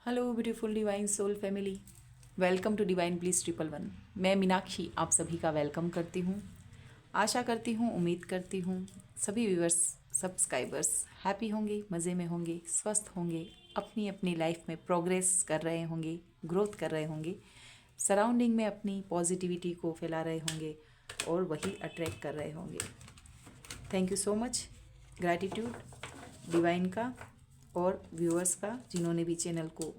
Hello beautiful divine soul family, welcome to divine please 111। मैं मीनाक्षी आप सभी का वेलकम करती हूँ। आशा करती हूँ, उम्मीद करती हूँ सभी व्यूअर्स सब्सक्राइबर्स हैप्पी होंगे, मज़े में होंगे, स्वस्थ होंगे, अपनी अपनी लाइफ में प्रोग्रेस कर रहे होंगे, ग्रोथ कर रहे होंगे, सराउंडिंग में अपनी पॉजिटिविटी को फैला रहे होंगे और वही अट्रैक्ट कर रहे होंगे। Thank you so much, gratitude divine का और व्यूअर्स का जिन्होंने भी चैनल को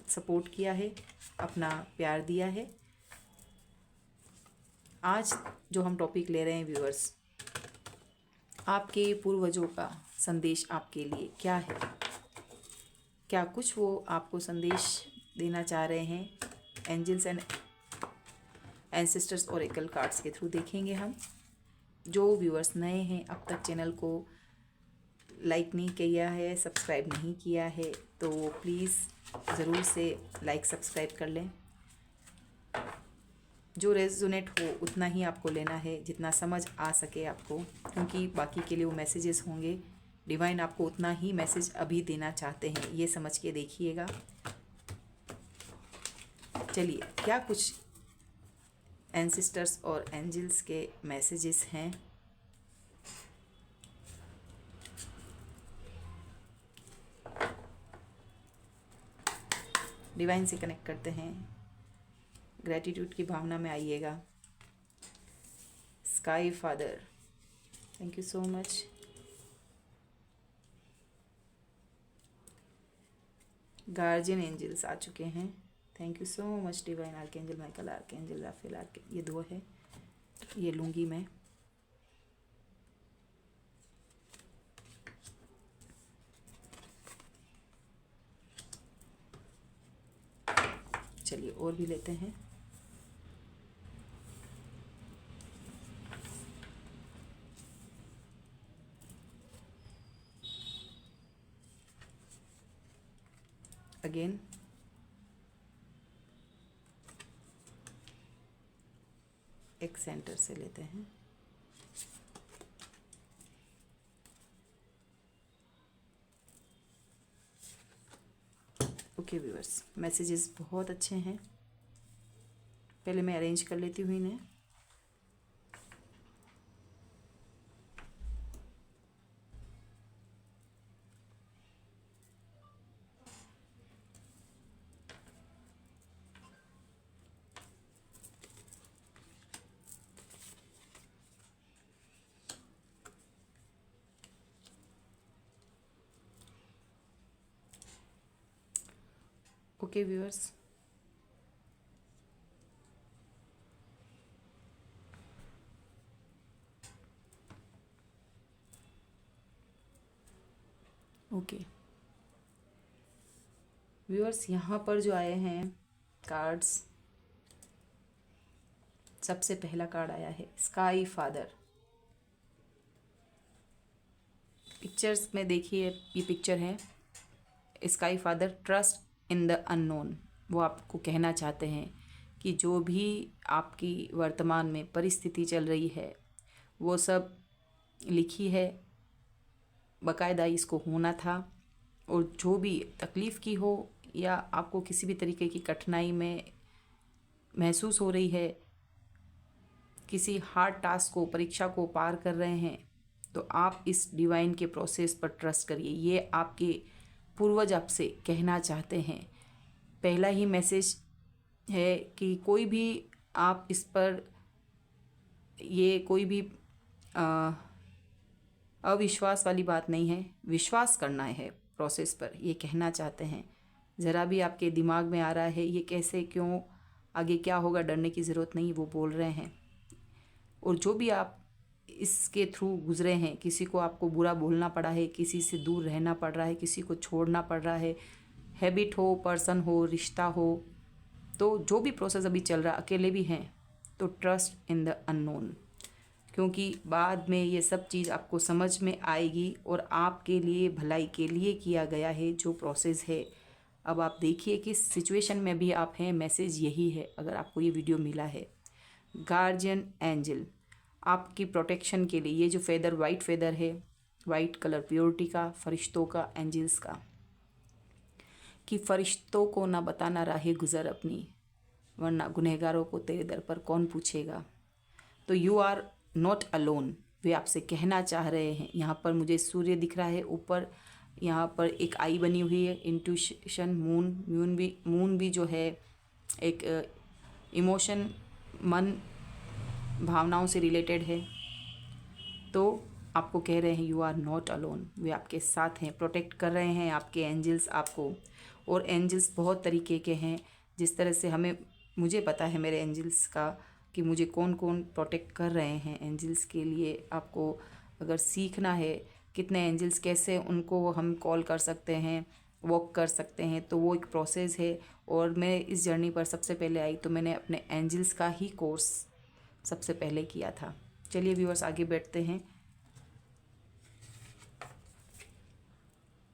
सपोर्ट किया है, अपना प्यार दिया है। आज जो हम टॉपिक ले रहे हैं व्यूअर्स, आपके पूर्वजों का संदेश आपके लिए क्या है, क्या कुछ वो आपको संदेश देना चाह रहे हैं। Angels and ancestors oracle cards के थ्रू देखेंगे हम। जो व्यूअर्स नए हैं, अब तक चैनल को लाइक नहीं किया है, सब्सक्राइब नहीं किया है, तो वो प्लीज़ ज़रूर से लाइक सब्सक्राइब कर लें। जो रेजोनेट हो उतना ही आपको लेना है, जितना समझ आ सके आपको, क्योंकि बाकी के लिए वो मैसेजेस होंगे। डिवाइन आपको उतना ही मैसेज अभी देना चाहते हैं, ये समझ के देखिएगा। चलिए, क्या कुछ एंसेस्टर्स और एंजल्स के मैसेजेस हैं। डिवाइन से कनेक्ट करते हैं, ग्रैटिट्यूड की भावना में आइएगा। Sky father, thank you so much. Guardian angels आ चुके हैं, thank you so much divine. Archangel Michael, archangel Raphael, ये दो है, ये लूँगी मैं। चलिए और भी लेते हैं। अगेन एक सेंटर से लेते हैं। ओके व्यूअर्स, मैसेजेस बहुत अच्छे हैं। पहले मैं अरेंज कर लेती हूँ इन्हें। ओके व्यूअर्स, ओके व्यूअर्स, यहाँ पर जो आए हैं कार्ड्स, सबसे पहला कार्ड आया है स्काई फादर। पिक्चर्स में देखिए, ये पिक्चर है sky father. Trust in the unknown. वो आपको कहना चाहते हैं कि जो भी आपकी वर्तमान में परिस्थिति चल रही है, वो सब लिखी है, बाकायदा इसको होना था। और जो भी तकलीफ़ की हो या आपको किसी भी तरीके की कठिनाई में महसूस हो रही है, किसी हार्ड टास्क को, परीक्षा को पार कर रहे हैं, तो आप इस डिवाइन के प्रोसेस पर ट्रस्ट करिए। ये आपके पूर्वज आपसे कहना चाहते हैं। पहला ही मैसेज है कि कोई भी आप इस पर, ये कोई भी अविश्वास वाली बात नहीं है, विश्वास करना है प्रोसेस पर, ये कहना चाहते हैं। ज़रा भी आपके दिमाग में आ रहा है ये कैसे, क्यों, आगे क्या होगा, डरने की ज़रूरत नहीं, वो बोल रहे हैं। और जो भी आप इसके थ्रू गुजरे हैं, किसी को आपको बुरा बोलना पड़ा है, किसी से दूर रहना पड़ रहा है, किसी को छोड़ना पड़ रहा है, हैबिट हो, पर्सन हो, रिश्ता हो, तो जो भी प्रोसेस अभी चल रहा, अकेले भी हैं, तो ट्रस्ट इन द अननोन, क्योंकि बाद में ये सब चीज़ आपको समझ में आएगी और आपके लिए भलाई के लिए किया गया है जो प्रोसेस है। अब आप देखिए किस सिचुएशन में भी आप हैं, मैसेज यही है अगर आपको ये वीडियो मिला है। गार्जियन एंजल आपकी प्रोटेक्शन के लिए, ये जो फेदर वाइट फेदर है, वाइट कलर प्योरिटी का, फरिश्तों का, एंजल्स का, कि फरिश्तों को ना बताना राहे गुज़र अपनी, वरना गुनहगारों को तेरे दर पर कौन पूछेगा। तो यू आर नॉट अलोन, वे आपसे कहना चाह रहे हैं। यहाँ पर मुझे सूर्य दिख रहा है ऊपर, यहाँ पर एक आई बनी हुई है, इंट्यूशन, मून भी जो है एक इमोशन, मन, भावनाओं से रिलेटेड है। तो आपको कह रहे हैं यू आर नॉट अलोन, वे आपके साथ हैं, प्रोटेक्ट कर रहे हैं आपके एंजल्स आपको। और एंजल्स बहुत तरीके के हैं, जिस तरह से मुझे पता है मेरे एंजल्स का कि मुझे कौन कौन प्रोटेक्ट कर रहे हैं। एंजल्स के लिए आपको अगर सीखना है कितने एंजल्स, कैसे उनको हम कॉल कर सकते हैं, वॉक कर सकते हैं, तो वो एक प्रोसेस है। और मैं इस जर्नी पर सबसे पहले आई तो मैंने अपने एंजल्स का ही कोर्स सबसे पहले किया था। चलिए व्यूअर्स आगे बैठते हैं।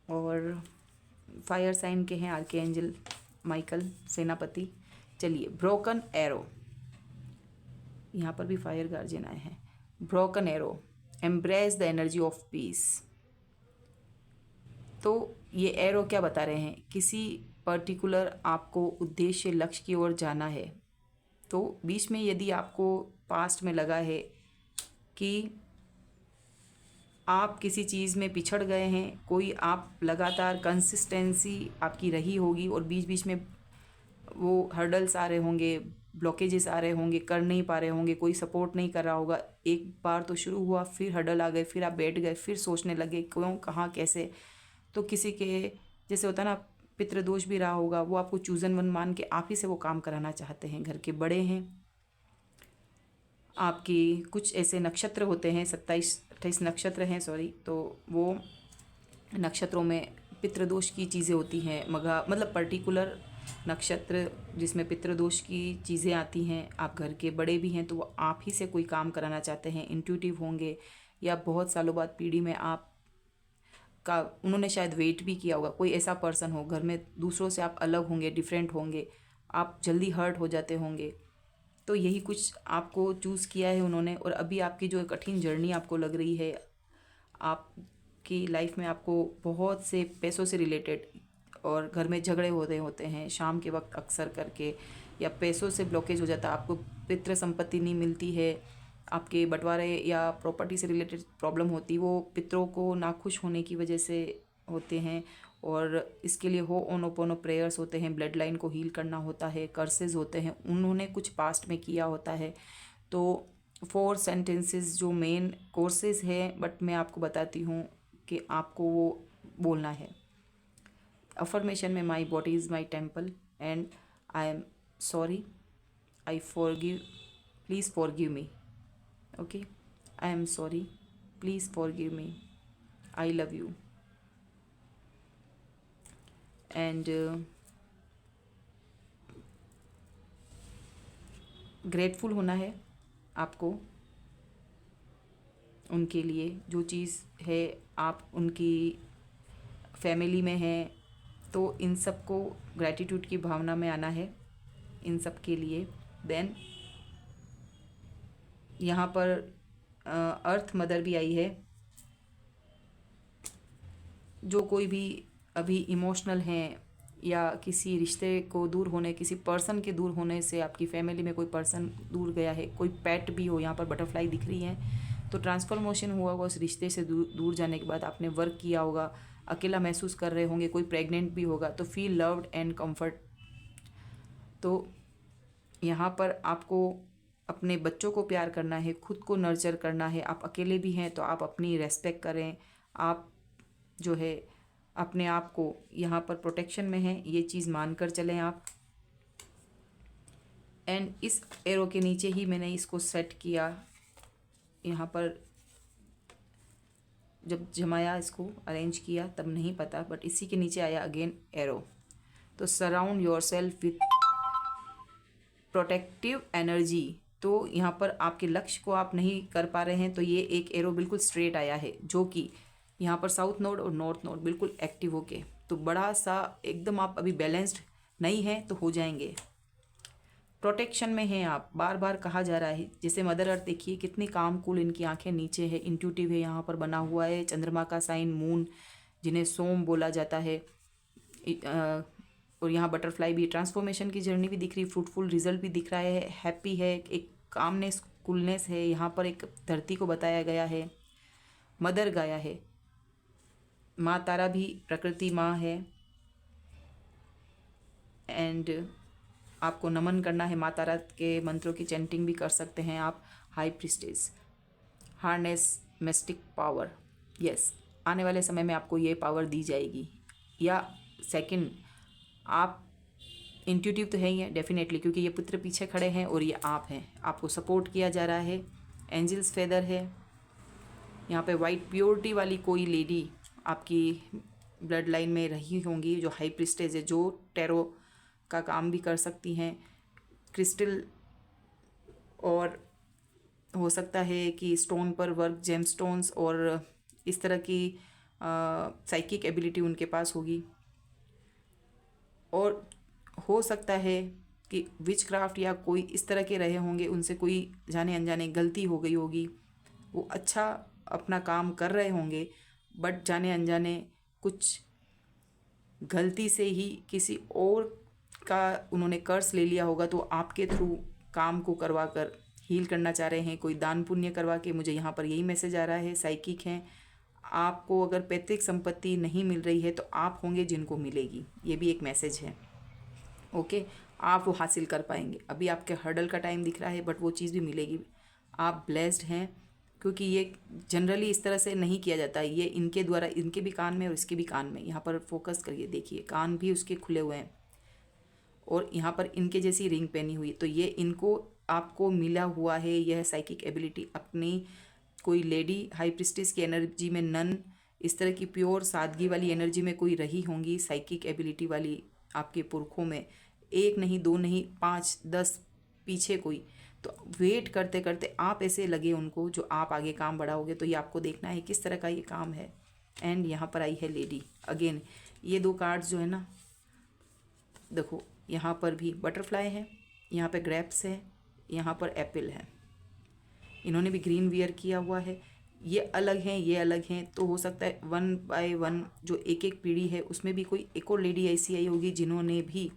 और फायर साइन के हैं आर्के एंजल माइकल, सेनापति। चलिए, ब्रोकन एरो, यहाँ पर भी फायर गार्जियन आए हैं। Broken arrow, embrace the energy of peace. तो ये एरो क्या बता रहे हैं, किसी पर्टिकुलर आपको उद्देश्य, लक्ष्य की ओर जाना है। तो बीच में यदि आपको पास्ट में लगा है कि आप किसी चीज़ में पिछड़ गए हैं, कोई आप लगातार कंसिस्टेंसी आपकी रही होगी और बीच बीच में वो हर्डल्स आ रहे होंगे, ब्लॉकेजेस आ रहे होंगे, कर नहीं पा रहे होंगे, कोई सपोर्ट नहीं कर रहा होगा। एक बार तो शुरू हुआ, फिर हर्डल आ गए, फिर आप बैठ गए, फिर सोचने लगे क्यों, कहाँ, कैसे। तो किसी के जैसे होता है ना, पितृदोष भी रहा होगा, वो आपको चूजन वन मान के आप ही से वो काम कराना चाहते हैं। घर के बड़े हैं आपकी, कुछ ऐसे नक्षत्र होते हैं, 27-28 नक्षत्र हैं, सॉरी, तो वो नक्षत्रों में पितृदोष की चीज़ें होती हैं। मतलब पर्टिकुलर नक्षत्र जिसमें पितृदोष की चीज़ें आती हैं। आप घर के बड़े भी हैं तो वो आप ही से कोई काम कराना चाहते हैं, इंट्यूटिव होंगे, या बहुत सालों बाद पीढ़ी में आप का उन्होंने शायद वेट भी किया होगा। कोई ऐसा पर्सन हो घर में, दूसरों से आप अलग होंगे, डिफरेंट होंगे, आप जल्दी हर्ट हो जाते होंगे। तो यही कुछ आपको चूज़ किया है उन्होंने। और अभी आपकी जो कठिन जर्नी आपको लग रही है, आपकी लाइफ में आपको बहुत से पैसों से रिलेटेड और घर में झगड़े होते हैं शाम के वक्त अक्सर करके, या पैसों से ब्लॉकेज हो जाता है, आपको पितृ संपत्ति नहीं मिलती है, आपके बंटवारे या प्रॉपर्टी से रिलेटेड प्रॉब्लम होती, वो पितरों को नाखुश होने की वजह से होते हैं। और इसके लिए हो ओनोपोनो प्रेयर्स होते हैं, ब्लड लाइन को हील करना होता है, कर्सेज होते हैं, उन्होंने कुछ पास्ट में किया होता है। तो 4 सेंटेंसेस जो मेन कोर्सेज हैं, बट मैं आपको बताती हूँ कि आपको वो बोलना है। अफर्मेशन में my body is my temple and I am sorry, I forgive, please forgive me, okay, I am sorry, please forgive me, I love you. And grateful होना है आपको उनके लिए, जो चीज़ है आप उनकी फैमिली में हैं, तो इन सब को ग्रैटिट्यूड की भावना में आना है इन सब के लिए। देन यहाँ पर अर्थ मदर भी आई है। जो कोई भी अभी इमोशनल हैं या किसी रिश्ते को दूर होने, किसी पर्सन के दूर होने से, आपकी फैमिली में कोई पर्सन दूर गया है, कोई पेट भी हो, यहाँ पर बटरफ्लाई दिख रही हैं, तो ट्रांसफॉर्मेशन हुआ होगा उस रिश्ते से दूर जाने के बाद। आपने वर्क किया होगा, अकेला महसूस कर रहे होंगे, कोई प्रेग्नेंट भी होगा, तो फील लव्ड एंड कंफर्ट। तो यहाँ पर आपको अपने बच्चों को प्यार करना है, खुद को नर्चर करना है। आप अकेले भी हैं तो आप अपनी रेस्पेक्ट करें, आप जो है अपने आप को यहाँ पर प्रोटेक्शन में हैं, ये चीज़ मानकर चलें आप। एंड इस एरो के नीचे ही मैंने इसको सेट किया, यहाँ पर जब जमाया, इसको अरेंज किया तब नहीं पता, बट इसी के नीचे आया अगेन एरो। तो surround your self with protective energy. तो यहाँ पर आपके लक्ष्य को आप नहीं कर पा रहे हैं, तो ये एक एरो बिल्कुल स्ट्रेट आया है, जो कि यहाँ पर साउथ नोड और नॉर्थ नोड बिल्कुल एक्टिव होके, तो बड़ा सा एकदम आप अभी बैलेंस्ड नहीं हैं तो हो जाएंगे। प्रोटेक्शन में हैं आप, बार बार कहा जा रहा है। जैसे मदर अर्थ देखिए कितनी काम कूल, इनकी आंखें नीचे है, इंट्यूटिव है, यहाँ पर बना हुआ है चंद्रमा का साइन, मून जिन्हें सोम बोला जाता है, और यहाँ बटरफ्लाई भी, ट्रांसफॉर्मेशन की जर्नी भी दिख रही, फ्रूटफुल रिजल्ट भी दिख रहा है, हैप्पी है, एक कामनेस कूलनेस है। यहाँ पर एक धरती को बताया गया है, मदर गाया है, माँ तारा भी प्रकृति माँ है। एंड आपको नमन करना है, माँ तारा के मंत्रों की चैंटिंग भी कर सकते हैं आप। High priestess, harness mistake power. Yes, आने वाले समय में आपको ये पावर दी जाएगी। या सेकंड, आप इंट्यूटिव तो है ही है डेफिनेटली, क्योंकि ये पुत्र पीछे खड़े हैं और ये आप हैं, आपको सपोर्ट किया जा रहा है। एंजल्स फेदर है यहाँ पे, वाइट प्योरिटी वाली कोई लेडी आपकी ब्लड लाइन में रही होंगी जो हाई प्रिस्टेज है, जो टैरो का काम भी कर सकती हैं, क्रिस्टल, और हो सकता है कि स्टोन पर वर्क, जेम स्टोन्स और इस तरह की साइकिक एबिलिटी उनके पास होगी। और हो सकता है कि विच क्राफ्ट या कोई इस तरह के रहे होंगे, उनसे कोई जाने अनजाने गलती हो गई होगी। वो अच्छा अपना काम कर रहे होंगे बट जाने अनजाने कुछ गलती से ही किसी और का उन्होंने कर्ज ले लिया होगा, तो आपके थ्रू काम को करवा कर हील करना चाह रहे हैं, कोई दान पुण्य करवा के। मुझे यहाँ पर यही मैसेज आ रहा है। साइकिक हैं, आपको अगर पैतृक संपत्ति नहीं मिल रही है तो आप होंगे जिनको मिलेगी, ये भी एक मैसेज है। ओके, आप वो हासिल कर पाएंगे। अभी आपके हर्डल का टाइम दिख रहा है बट वो चीज़ भी मिलेगी। आप ब्लेस्ड हैं, क्योंकि ये जनरली इस तरह से नहीं किया जाता। ये इनके द्वारा, इनके भी कान में और इसके भी कान में, यहाँ पर फोकस करिए, देखिए कान भी उसके खुले हुए हैं और यहाँ पर इनके जैसी रिंग पहनी हुई। तो ये इनको आपको मिला हुआ है यह साइकिक एबिलिटी। अपनी कोई लेडी हाई प्रिस्टिस की एनर्जी में, नन इस तरह की प्योर सादगी वाली एनर्जी में कोई रही होंगी, साइकिक एबिलिटी वाली आपके पुरखों में, एक नहीं, दो नहीं, 5 10 पीछे कोई। तो वेट करते करते आप ऐसे लगे उनको जो आप आगे काम बढ़ाओगे। तो ये आपको देखना है किस तरह का ये काम है। एंड यहाँ पर आई है लेडी अगेन। ये 2 कार्ड्स जो है ना, देखो यहाँ पर भी बटरफ्लाई है, यहाँ पे ग्रेप्स है, यहाँ पर एप्पल है। इन्होंने भी ग्रीन वियर किया हुआ है। ये अलग हैं, ये अलग हैं, तो हो सकता है 1 बाय 1 जो एक एक पीढ़ी है उसमें भी कोई एक और लेडी ऐसी आई होगी जिन्होंने भी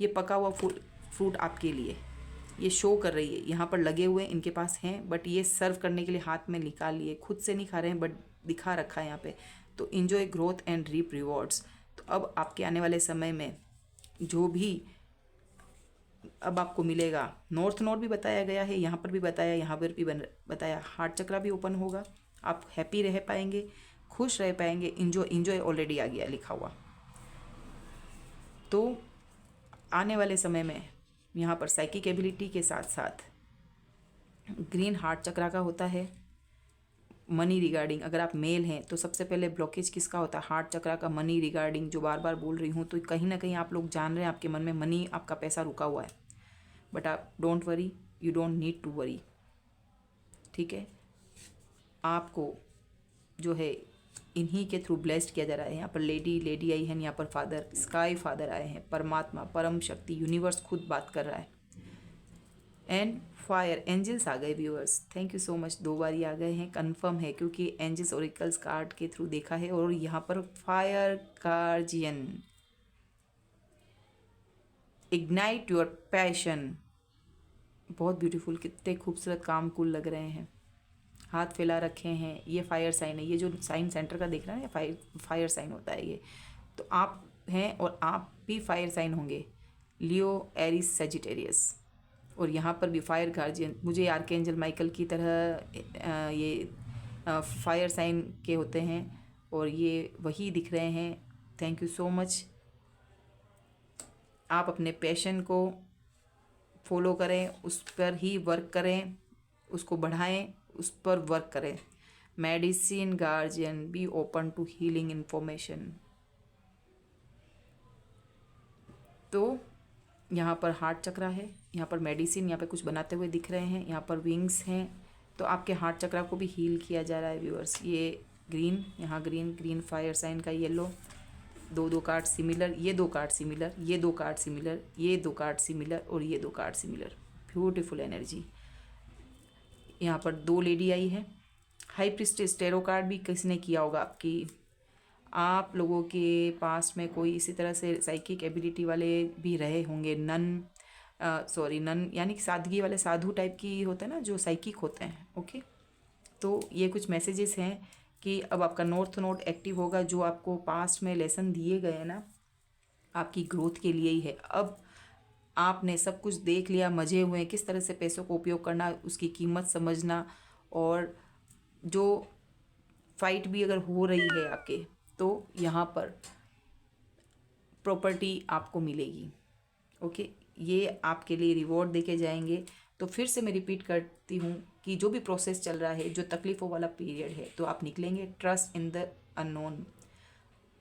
ये पका हुआ फ्रूट आपके लिए ये शो कर रही है। यहाँ पर लगे हुए इनके पास हैं बट ये सर्व करने के लिए हाथ में निकाल लिए, खुद से नहीं खा रहे हैं बट दिखा रखा है यहाँ पे। तो enjoy growth and reap rewards. तो अब आपके आने वाले समय में जो भी अब आपको मिलेगा, नॉर्थ नोड भी बताया गया है, यहाँ पर भी बताया, यहाँ पर भी बताया, हार्ट चक्रा भी ओपन होगा, आप हैप्पी रह पाएंगे, खुश रह पाएंगे। इंजॉय ऑलरेडी आ गया लिखा हुआ। तो आने वाले समय में यहाँ पर साइकिक एबिलिटी के साथ साथ ग्रीन हार्ट चक्रा का होता है। मनी रिगार्डिंग, अगर आप मेल हैं तो सबसे पहले ब्लॉकेज किसका होता है? हार्ट चक्रा का, मनी रिगार्डिंग, जो बार बार बोल रही हूँ। तो कहीं ना कहीं आप लोग जान रहे हैं आपके मन में मनी, आपका पैसा रुका हुआ है, बट आप don't worry, you don't need to worry, ठीक है। आपको जो है इन्हीं के थ्रू ब्लेस्ड किया जा रहा है। यहाँ पर लेडी आई है, यहाँ पर फादर, स्काई फादर आए हैं, परमात्मा, परम शक्ति, यूनिवर्स खुद बात कर रहा है। एंड फायर एंजल्स आ गए viewers, thank you so much. 2 बार ही आ गए हैं, कंफर्म है क्योंकि एंजल्स ओरिकल्स कार्ड के थ्रू देखा है। और यहाँ पर fire guardian, ignite your passion, बहुत ब्यूटीफुल, कितने खूबसूरत काम कूल लग रहे हैं। हाथ फैला रखे हैं, ये फायर साइन है। ये जो साइन सेंटर का दिख रहा है ना, फायर साइन होता है ये। तो आप हैं और आप भी फायर साइन होंगे, लियो, एरिस, सेजिटेरियस। और यहाँ पर भी फायर गार्जियन, मुझे आर्कएंजल माइकल की तरह ये फायर साइन के होते हैं और ये वही दिख रहे हैं। Thank you so much. आप अपने पैशन को फॉलो करें, उस पर ही वर्क करें, उसको बढ़ाएं, उस पर वर्क करें। Medicine guardian, be open to healing information. तो यहाँ पर हार्ट चक्रा है, यहाँ पर मेडिसिन, यहाँ पे कुछ बनाते हुए दिख रहे हैं, यहाँ पर विंग्स हैं। तो आपके हार्ट चक्रा को भी हील किया जा रहा है व्यूअर्स। ये ग्रीन, यहाँ ग्रीन फायर साइन का येलो, 2 कार्ड सिमिलर, ये 2 कार्ड सिमिलर, ये 2 कार्ड सिमिलर, ये 2 कार्ड सिमिलर और ये 2 कार्ड सिमिलर। Beautiful energy. यहाँ पर 2 लेडी आई है। हाई प्रिस्टेस, टैरो कार्ड भी किसने किया होगा आप लोगों के पास में कोई इसी तरह से साइकिक एबिलिटी वाले भी रहे होंगे। नन यानी कि सादगी वाले साधु टाइप की होते हैं ना, जो साइकिक होते हैं। ओके, तो ये कुछ मैसेजेस हैं कि अब आपका नॉर्थ नोड एक्टिव होगा। जो आपको पास्ट में लेसन दिए गए हैं ना, आपकी ग्रोथ के लिए ही है। अब आपने सब कुछ देख लिया, मजे हुए, किस तरह से पैसों को उपयोग करना, उसकी कीमत समझना, और जो फाइट भी अगर हो रही है आपके, तो यहाँ पर प्रॉपर्टी आपको मिलेगी। ओके, ये आपके लिए रिवॉर्ड देके जाएंगे। तो फिर से मैं रिपीट करती हूँ कि जो भी प्रोसेस चल रहा है, जो तकलीफ़ों वाला पीरियड है, तो आप निकलेंगे। ट्रस्ट इन द अननोन,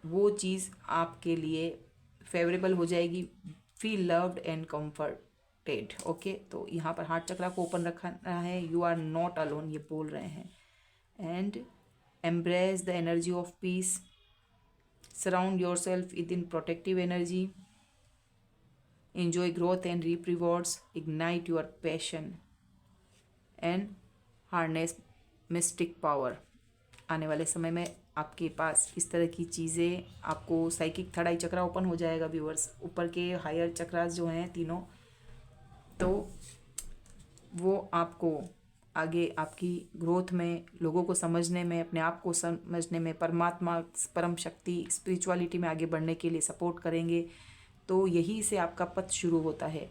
वो चीज़ आपके लिए फेवरेबल हो जाएगी। Feel loved and comforted. Okay, तो यहाँ पर हार्ट चक्रा को ओपन रखना है। यू आर नॉट अलोन, ये बोल रहे हैं। And embrace the energy of peace, surround your self with in protective energy, enjoy growth and reap rewards, ignite your passion and harness mystic power। आने वाले समय में आपके पास इस तरह की चीज़ें, आपको साइकिक थर्ड आई चक्रा ओपन हो जाएगा व्यूअर्स। ऊपर के हायर चक्रास जो हैं तीनों, तो वो आपको आगे आपकी ग्रोथ में, लोगों को समझने में, अपने आप को समझने में, परमात्मा, परम शक्ति, स्पिरिचुअलिटी में आगे बढ़ने के लिए सपोर्ट करेंगे। तो यही से आपका पथ शुरू होता है।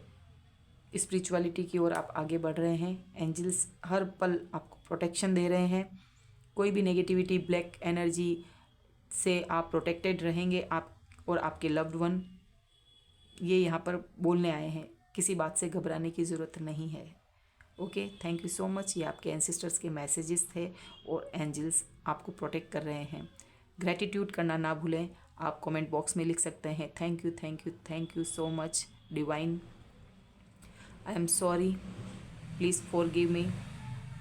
स्पिरिचुअलिटी की ओर आप आगे बढ़ रहे हैं। एंजल्स हर पल आपको प्रोटेक्शन दे रहे हैं। कोई भी नेगेटिविटी, ब्लैक एनर्जी से आप प्रोटेक्टेड रहेंगे, आप और आपके लव्ड वन। ये यहाँ पर बोलने आए हैं, किसी बात से घबराने की ज़रूरत नहीं है। Okay, thank you so much. ये आपके एंसेस्टर्स के मैसेजेस थे और एंजल्स आपको प्रोटेक्ट कर रहे हैं। ग्रैटिट्यूड करना ना भूलें। आप कमेंट बॉक्स में लिख सकते हैं, thank you, thank you, thank you so much divine. I am sorry, please forgive me,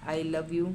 I love you.